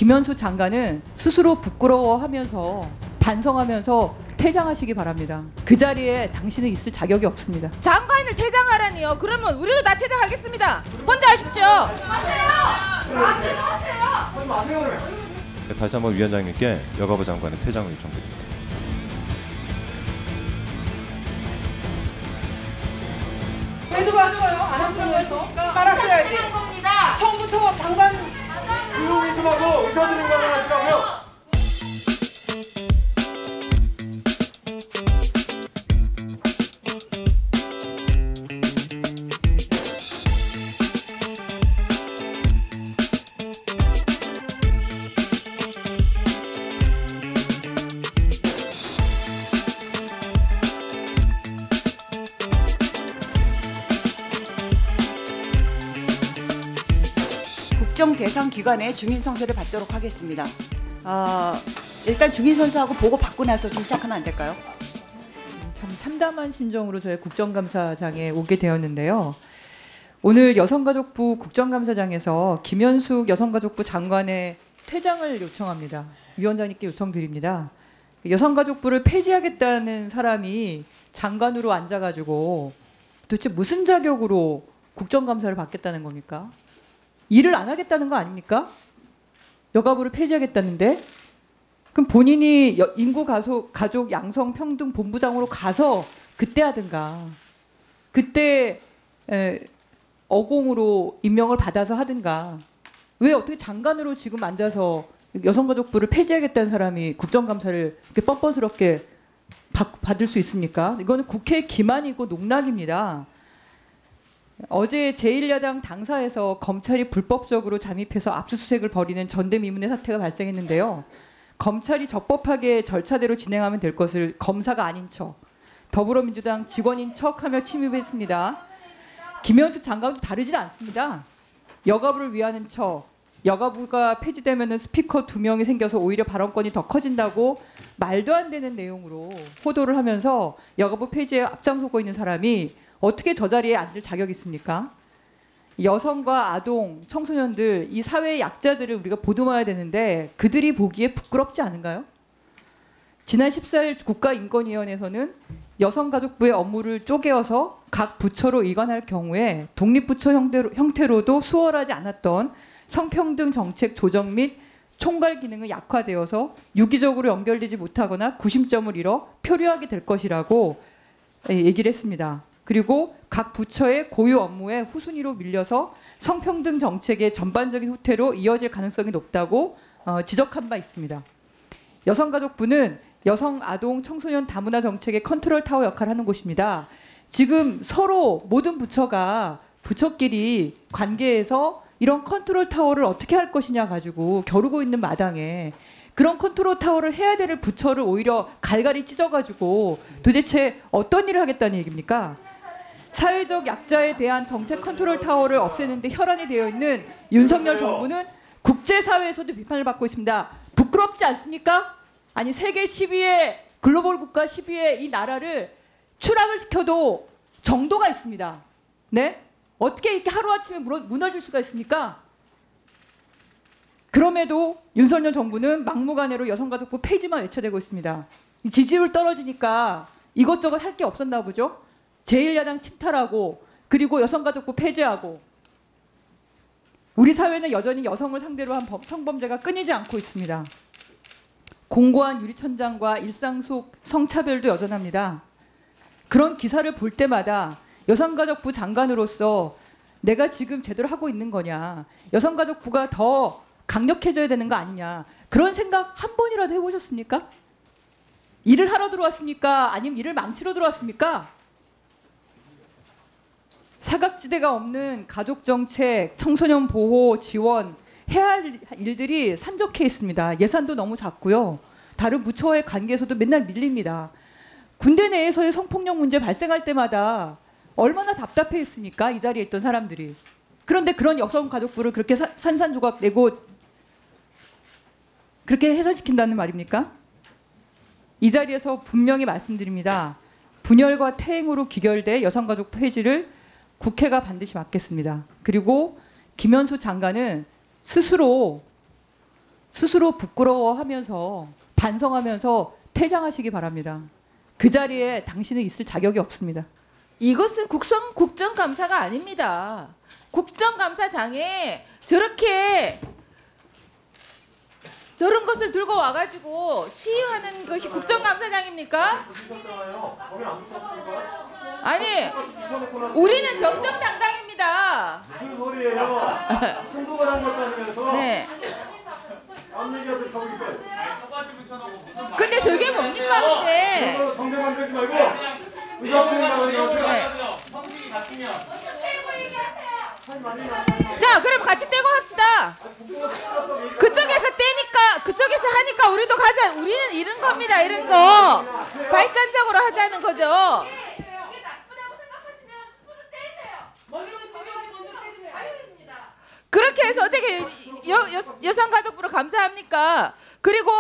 김현수 장관은 스스로 부끄러워하면서 반성하면서 퇴장하시기 바랍니다. 그 자리에 당신은 있을 자격이 없습니다. 장관을 퇴장하라니요. 그러면 우리도 다 퇴장하겠습니다. 혼자 하십시오. 다시 한번 위원장님께 여가부 장관의 퇴장을 요청드립니다. 계속 하셔요. 안 한다고 해서 말았어야지. 처음부터 장관 조용히 좀 하고 의사들은 가능하시라고요. 국정개상기관에 중인성서를 받도록 하겠습니다. 일단 중인선서하고 보고 받고 나서 좀 시작하면 안 될까요? 참 참담한 심정으로 저희 국정감사장에 오게 되었는데요. 오늘 여성가족부 국정감사장에서 김현숙 여성가족부 장관의 퇴장을 요청합니다. 위원장님께 요청드립니다. 여성가족부를 폐지하겠다는 사람이 장관으로 앉아가지고 도대체 무슨 자격으로 국정감사를 받겠다는 겁니까? 일을 안 하겠다는 거 아닙니까? 여가부를 폐지하겠다는데? 그럼 본인이 가족 양성평등 본부장으로 가서 그때 하든가, 그때 어공으로 임명을 받아서 하든가, 왜 어떻게 장관으로 지금 앉아서 여성가족부를 폐지하겠다는 사람이 국정감사를 이렇게 뻔뻔스럽게 받을 수 있습니까? 이거는 국회 기만이고 농락입니다. 어제 제1야당 당사에서 검찰이 불법적으로 잠입해서 압수수색을 벌이는 전대미문의 사태가 발생했는데요. 검찰이 적법하게 절차대로 진행하면 될 것을 검사가 아닌 척, 더불어민주당 직원인 척하며 침입했습니다. 김현수 장관도 다르지 않습니다. 여가부를 위하는 척, 여가부가 폐지되면 스피커 2명이 생겨서 오히려 발언권이 더 커진다고 말도 안 되는 내용으로 호도를 하면서 여가부 폐지에 앞장서고 있는 사람이 어떻게 저 자리에 앉을 자격이 있습니까? 여성과 아동, 청소년들, 이 사회의 약자들을 우리가 보듬어야 되는데 그들이 보기에 부끄럽지 않은가요? 지난 14일 국가인권위원회에서는 여성가족부의 업무를 쪼개어서 각 부처로 이관할 경우에 독립부처 형태로도 수월하지 않았던 성평등 정책 조정 및 총괄 기능은 약화되어서 유기적으로 연결되지 못하거나 구심점을 잃어 표류하게 될 것이라고 얘기를 했습니다. 그리고 각 부처의 고유 업무에 후순위로 밀려서 성평등 정책의 전반적인 후퇴로 이어질 가능성이 높다고 지적한 바 있습니다. 여성가족부는 여성, 아동, 청소년 다문화 정책의 컨트롤 타워 역할을 하는 곳입니다. 지금 서로 모든 부처가 부처끼리 관계에서 이런 컨트롤 타워를 어떻게 할 것이냐 가지고 겨루고 있는 마당에 그런 컨트롤 타워를 해야 될 부처를 오히려 갈갈이 찢어가지고 도대체 어떤 일을 하겠다는 얘기입니까? 사회적 약자에 대한 정책 컨트롤 타워를 없애는데 혈안이 되어 있는 윤석열 정부는 국제사회에서도 비판을 받고 있습니다. 부끄럽지 않습니까? 아니 세계 10위의 글로벌 국가 10위의 이 나라를 추락을 시켜도 정도가 있습니다. 네? 어떻게 이렇게 하루아침에 무너질 수가 있습니까? 그럼에도 윤석열 정부는 막무가내로 여성가족부 폐지만 외쳐대고 있습니다. 지지율 떨어지니까 이것저것 할 게 없었나 보죠. 제1야당 침탈하고 그리고 여성가족부 폐지하고 우리 사회는 여전히 여성을 상대로 한 성범죄가 끊이지 않고 있습니다. 공고한 유리천장과 일상 속 성차별도 여전합니다. 그런 기사를 볼 때마다 여성가족부 장관으로서 내가 지금 제대로 하고 있는 거냐, 여성가족부가 더 강력해져야 되는 거 아니냐, 그런 생각 한 번이라도 해보셨습니까? 일을 하러 들어왔습니까? 아니면 일을 망치러 들어왔습니까? 사각지대가 없는 가족정책, 청소년 보호, 지원 해야 할 일들이 산적해 있습니다. 예산도 너무 작고요. 다른 부처와의 관계에서도 맨날 밀립니다. 군대 내에서의 성폭력 문제 발생할 때마다 얼마나 답답해했습니까? 이 자리에 있던 사람들이. 그런데 그런 여성가족부를 그렇게 산산조각 내고 그렇게 해산시킨다는 말입니까? 이 자리에서 분명히 말씀드립니다. 분열과 퇴행으로 귀결돼 여성가족부 폐지를 국회가 반드시 막겠습니다. 그리고 김현수 장관은 스스로 스스로 부끄러워하면서 반성하면서 퇴장하시기 바랍니다. 그 자리에 당신은 있을 자격이 없습니다. 이것은 국정감사가 아닙니다. 국정감사장에 저런 것을 들고 와가지고 시위하는 것이 국정감사장입니까? 거기 안 붙었습니까? 아니, 우리는 정정당당입니다. 무슨 소리예요? 승복을 한 것도 아니면서 네. 남 얘기하듯 거기 있어요. 근데 저게 뭡니까, 근데? 그거 정대 만들지 말고 의사들은 나가세요. 자, 그럼 같이 떼고 합시다. 그쪽에서 하니까 우리도 가자. 우리는 이런 겁니다, 이런 거. 발전적으로 하자는 거죠. 그렇게 해서 어떻게 여성가족부를 감사합니까? 그리고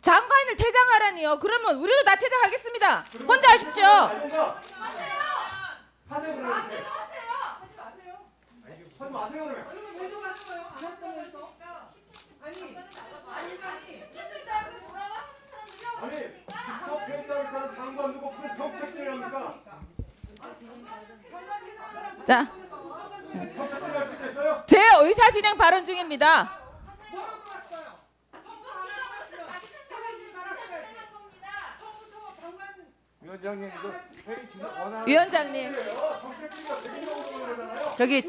장관을 퇴장하라니요. 그러면 우리도 다 퇴장하겠습니다. 혼자 하십시오. 하세요 그러면. 하지 마세요 그러면. 아니 국회의장이라는 장관 누구 무슨 정책질을 합니까? 자, 정책질 할수 있겠어요? 제 의사진행 발언 중입니다. 위원장님 이거 회의 진행 원하는 위원장님. 정책질가 되게 나오잖아요. 저기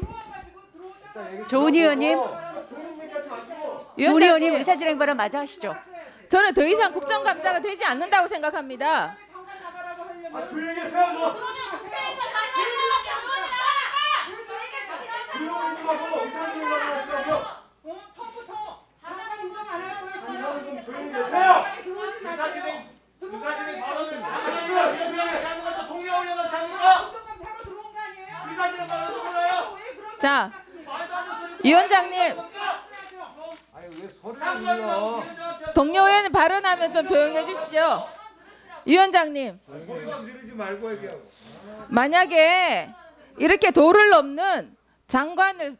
조은 의원님, 좋은 얘기하지 마시고. 조은 의원님 의사진행 발언 마저 하시죠. 저는 더 이상 국정감사가 되지 않는다고 생각합니다. 조용히 해세요 너. 조용히 좀 하고 의사진행 하시라고요. 처음부터 장관 인정 안 할 거였어요. 좀 조용히 계세요. 의사진행 발언은 하는 것도 동료의원은 장관 국정감사로 들어온 거 아니에요? 의사진행 발언을 몰라요? 자, 위원장님. 동료 의원 발언하면 좀 조용히 해주십시오. 위원장님. 만약에 이렇게 도를 넘는 장관을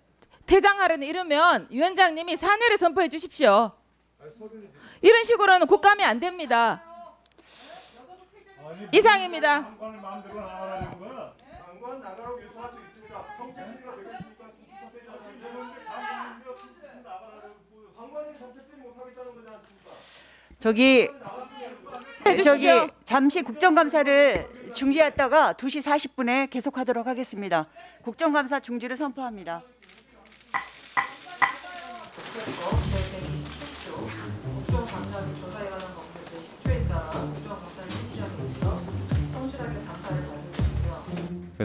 퇴장하려는 이러면 위원장님이 사내를 선포해 주십시오. 이런 식으로는 국감이 안 됩니다. 이상입니다. 장관 나가라고 요청할 수 있습니다. 정책질가 되겠습니까? 장관은 정책질 못하겠다는 거지 않습니까? 저기 해주십시오. 잠시 국정감사를 중지했다가 2시 40분에 계속하도록 하겠습니다. 국정감사 중지를 선포합니다.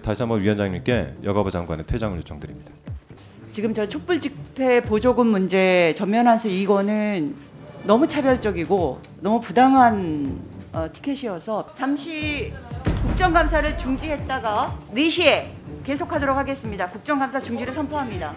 다시 한번 위원장님께 여가부 장관의 퇴장을 요청드립니다. 지금 저 촛불 집회 보조금 문제 전면환수 이거는 너무 차별적이고 너무 부당한 티켓이어서 잠시 국정감사를 중지했다가 4시에 계속하도록 하겠습니다. 국정감사 중지를 선포합니다.